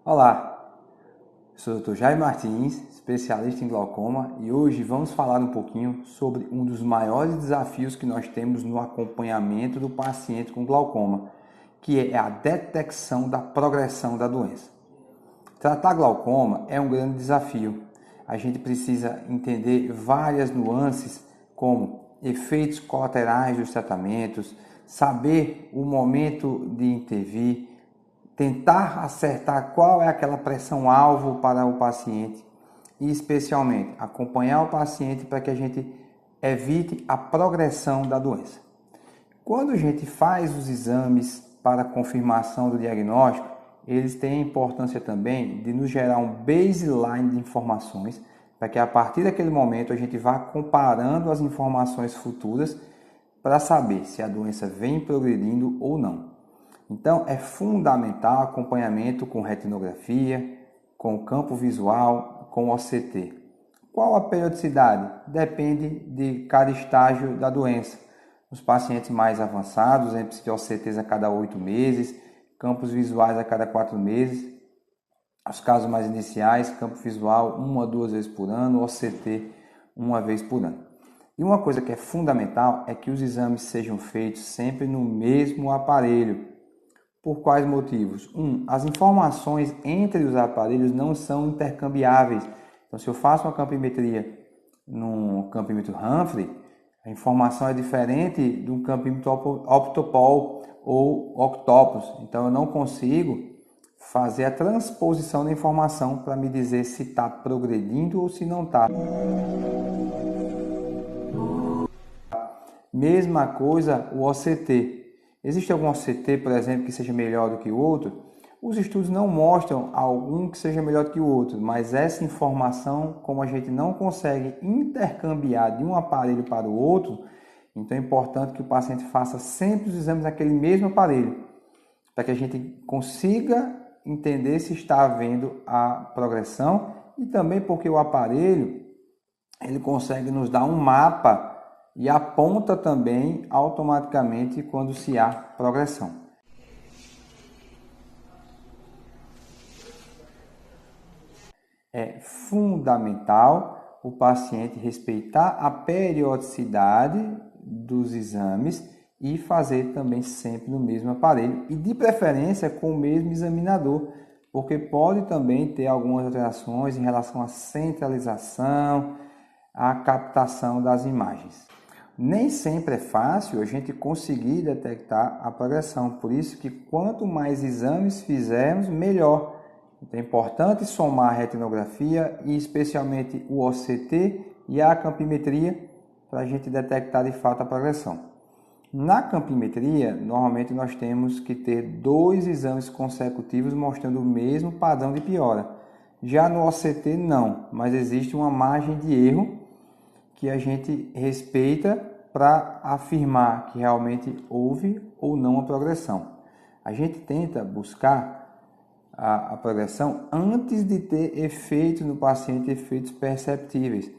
Olá, sou o Dr. Jair Martins, especialista em glaucoma, e hoje vamos falar um pouquinho sobre um dos maiores desafios que nós temos no acompanhamento do paciente com glaucoma, que é a detecção da progressão da doença. Tratar glaucoma é um grande desafio. A gente precisa entender várias nuances, como efeitos colaterais dos tratamentos, saber o momento de intervir, tentar acertar qual é aquela pressão-alvo para o paciente e, especialmente, acompanhar o paciente para que a gente evite a progressão da doença. Quando a gente faz os exames para confirmação do diagnóstico, eles têm a importância também de nos gerar um baseline de informações para que a partir daquele momento a gente vá comparando as informações futuras para saber se a doença vem progredindo ou não. Então, é fundamental acompanhamento com retinografia, com campo visual, com OCT. Qual a periodicidade? Depende de cada estágio da doença. Nos pacientes mais avançados, a gente precisa de OCTs a cada 8 meses, campos visuais a cada 4 meses. Os casos mais iniciais, campo visual 1 a 2 vezes por ano, OCT 1 vez por ano. E uma coisa que é fundamental é que os exames sejam feitos sempre no mesmo aparelho. Por quais motivos? As informações entre os aparelhos não são intercambiáveis. Então, se eu faço uma campimetria no campímetro Humphrey, a informação é diferente do campímetro Optopol ou Octopus. Então, eu não consigo fazer a transposição da informação para me dizer se está progredindo ou se não está. Mesma coisa o OCT. Existe algum OCT, por exemplo, que seja melhor do que o outro? Os estudos não mostram algum que seja melhor do que o outro, mas essa informação, como a gente não consegue intercambiar de um aparelho para o outro, então é importante que o paciente faça sempre os exames naquele mesmo aparelho, para que a gente consiga entender se está havendo a progressão e também porque o aparelho ele consegue nos dar um mapa e aponta também automaticamente quando se há progressão. É fundamental o paciente respeitar a periodicidade dos exames e fazer também sempre no mesmo aparelho e de preferência com o mesmo examinador, porque pode também ter algumas alterações em relação à centralização, à captação das imagens. Nem sempre é fácil a gente conseguir detectar a progressão, por isso que quanto mais exames fizermos, melhor. Então é importante somar a retinografia e especialmente o OCT e a campimetria para a gente detectar de fato a progressão. Na campimetria, normalmente nós temos que ter 2 exames consecutivos mostrando o mesmo padrão de piora. Já no OCT não, mas existe uma margem de erro que a gente respeita para afirmar que realmente houve ou não a progressão. A gente tenta buscar a progressão antes de ter efeitos no paciente, efeitos perceptíveis.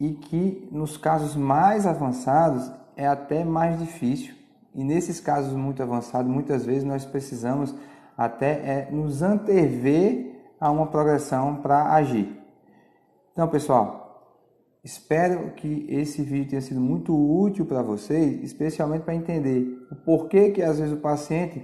E que nos casos mais avançados é até mais difícil. E nesses casos muito avançados, muitas vezes nós precisamos até nos antever a uma progressão para agir. Então, pessoal, espero que esse vídeo tenha sido muito útil para vocês, especialmente para entender o porquê que às vezes o paciente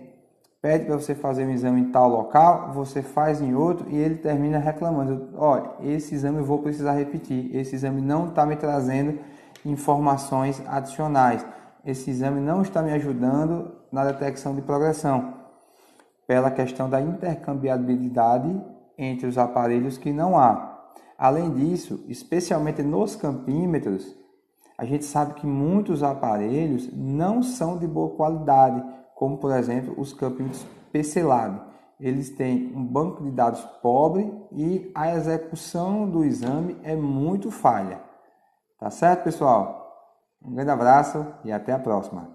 pede para você fazer um exame em tal local, você faz em outro e ele termina reclamando. Olha, esse exame eu vou precisar repetir, esse exame não está me trazendo informações adicionais, esse exame não está me ajudando na detecção de progressão, pela questão da intercambiabilidade entre os aparelhos que não há. Além disso, especialmente nos campímetros, a gente sabe que muitos aparelhos não são de boa qualidade, como por exemplo os campímetros PC-Lab. Eles têm um banco de dados pobre e a execução do exame é muito falha. Tá certo, pessoal? Um grande abraço e até a próxima.